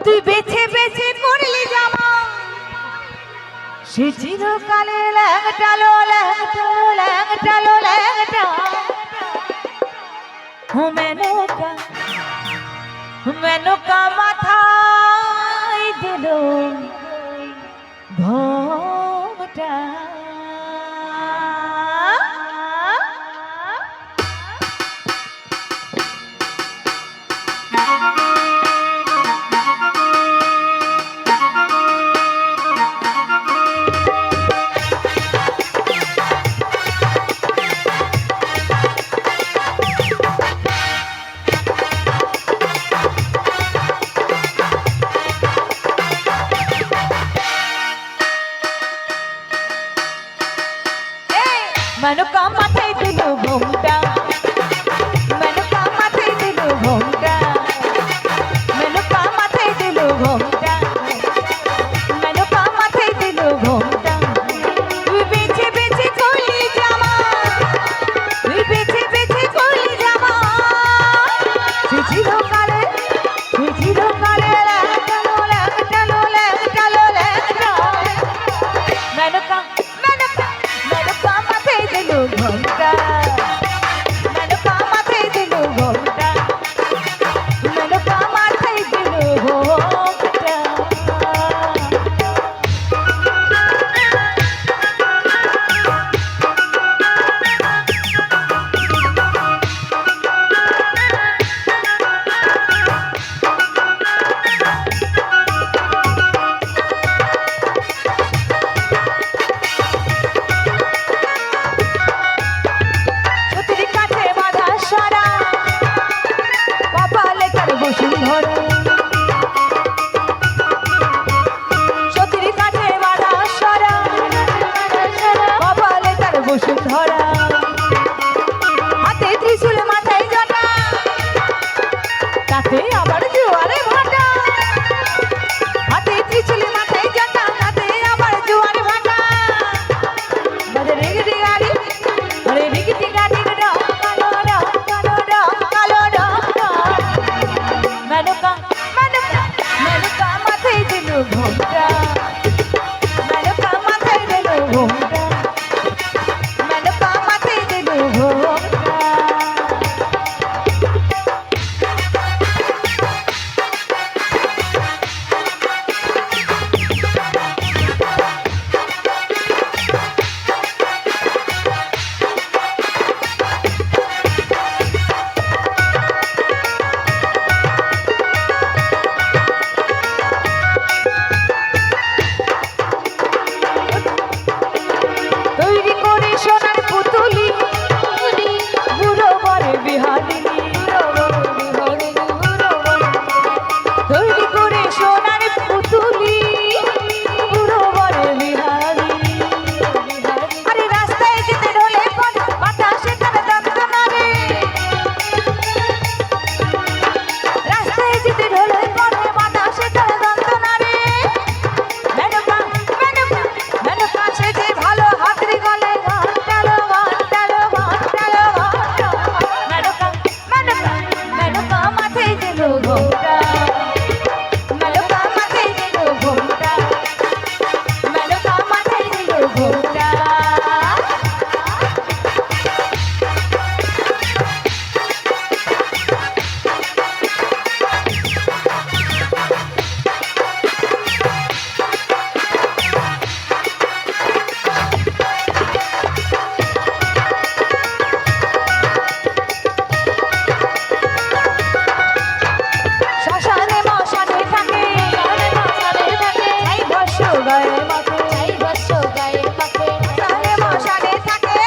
তুই বেছে বেছে করলি জামা সে চিরকালে ল্যাংটালো ল্যাংটালো ল্যাংটালো ল্যাংটা মেনকা মাথায় দিল ঘোমটা মেনকা মাথায় দিল ঘোমটা মেনকা মাথায় দিল ঘোমটা মেনকা মাথায় দিল ঘোমটা মেনকা মাথায় দিল ঘোমটা তুই বেছে বেছে করলি জামা তুই বেছে বেছে করলি জামা তুই চিরকালে ল্যাংটালো ল্যাংটালো ল্যাংটালো ল্যাংটা মেনকা ঘোমটা মেনকা মাথায় দিল ঘোমটা মেনকা মাথায় দিল ঘোমটা সতীর কাছে বাঁধা সরা কপালে তার বসুন্ধরা হাতে ত্রিশূল মাথায় জটা তাতে আবার জোয়ারে ভাটা হাতে ত্রিশূল মাথায় জটা তাতে আবার জোয়ারে ভাটা বাজে রিগটি গাড়ি আরে রিগটি গাড়ি রং কালো রং কালো রং কালো রং মেনকা মেনকা মাথায় দিল ঘোমটা মেনকা মাথায় দিল ঘোমটা মেনকা মাথায় দিল ঘোমটা তৈরি করে সোনার পুতুলি বুড়ো বরে বিহারিনী তৈরি করে সোনার পুতুলি বুড়ো বরে বিহারিনী আরে রাস্তায় যেতে ঢোলে কোন বাতাসে তার যন্ত্রণা রে রাস্তায় যেতে ঢোলে কোন বাতাসে তার যন্ত্রণা রে মেনকা মেনকা সে যে ভালো হাতরি গলে ঘন্টালো ঘন্টালো ঘন্টালো ঘন্টা মেনকা মেনকা মাথায় দিল ঘোমটা মেনকা মাথায় দিল ঘোমটা মেনকা মাথায় দিল ঘোমটা শ্মশানে মশানে থাকে এই ভস্য গায়ে মাখে শ্মশানে মশানে থাকে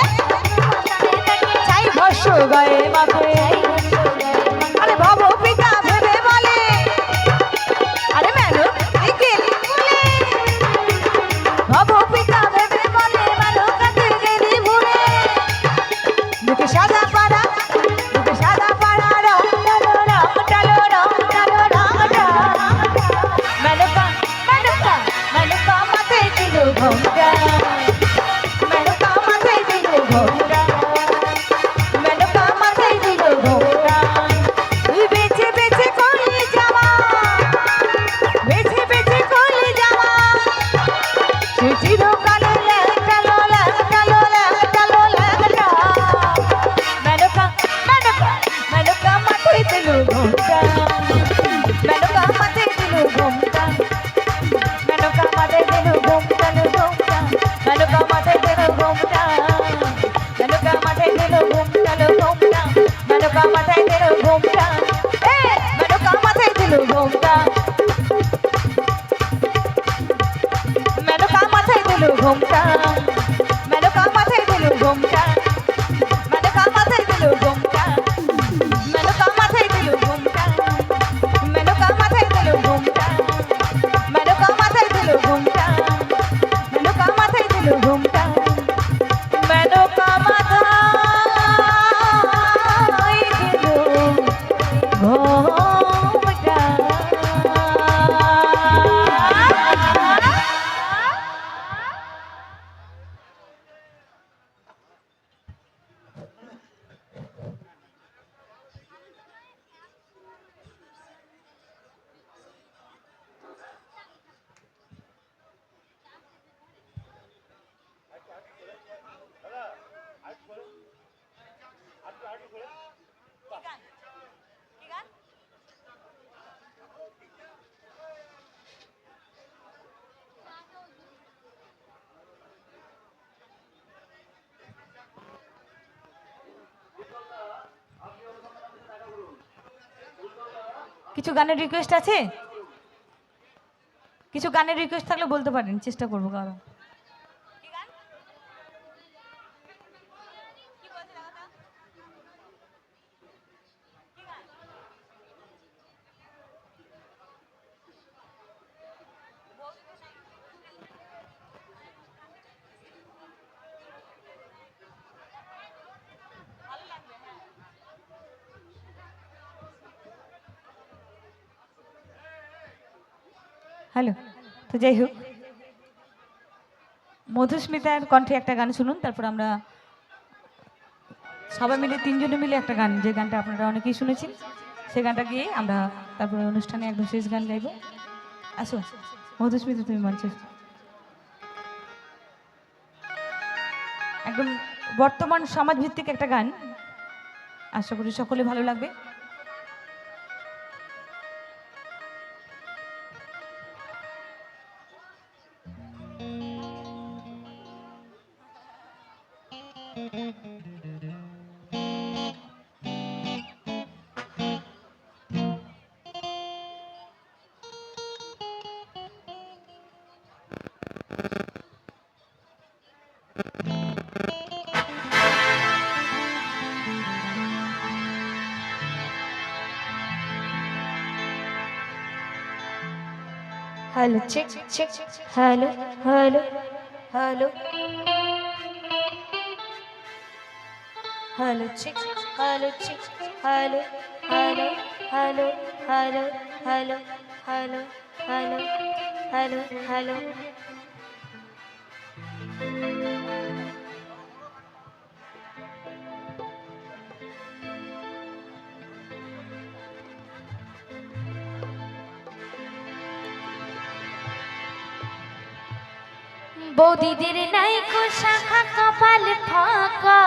ছাই ভস্য গায়ে মাখে আরে ভব পিতা ভেবে বলে আরে মেনু এই গেলি ভুলে ভব পিতা ভেবে বলে মেনকাতে গেলি ভুলে মুখে সাদা পাড়া রং টালো রং টালো রং টালো রং টা মেনকা মাথায় দিল ঘোমটা মেনকা মাথায় দিল ঘোমটা মেনকা মাথায় দিল ঘুমটা মেনকা মাথায় দিল ঘুমটা মেনকা মাথায় দিল ঘুমটা মেনকা মাথায় দিল ঘুমটা মেনকা মাথায় দিল ঘুমটা মেনকা মাথায় দিল ঘুমটা মেনকা মাথায় দিল ঘুমটা মেনকা মাথায় দিল ঘুমটা। কিছু গানের রিকোয়েস্ট আছে? কিছু গানের রিকোয়েস্ট থাকলে বলতে পারেন, চেষ্টা করবো গাওয়া। হ্যালো, তো যাই হোক, মধুস্মিতার কণ্ঠে একটা গান শুনুন, তারপর আমরা সবাই মিলে তিনজনে মিলে একটা গান, যে গানটা আপনারা অনেকেই শুনেছেন, সেই গানটা গিয়ে আমরা তারপরে অনুষ্ঠানে একদম শেষ গান গাইব। আসো মধুস্মিতা, তুমি মঞ্চে। একদম বর্তমান সমাজ ভিত্তিক একটা গান, আশা করি সকলে ভালো লাগবে। Hello, check, check, hello, hello, hello. Hello, check, hello, check, hello, hello, hello, hello, hello, hello, hello, hello, hello. বৌদিদের নাই শাখা কপাল ফাঁকা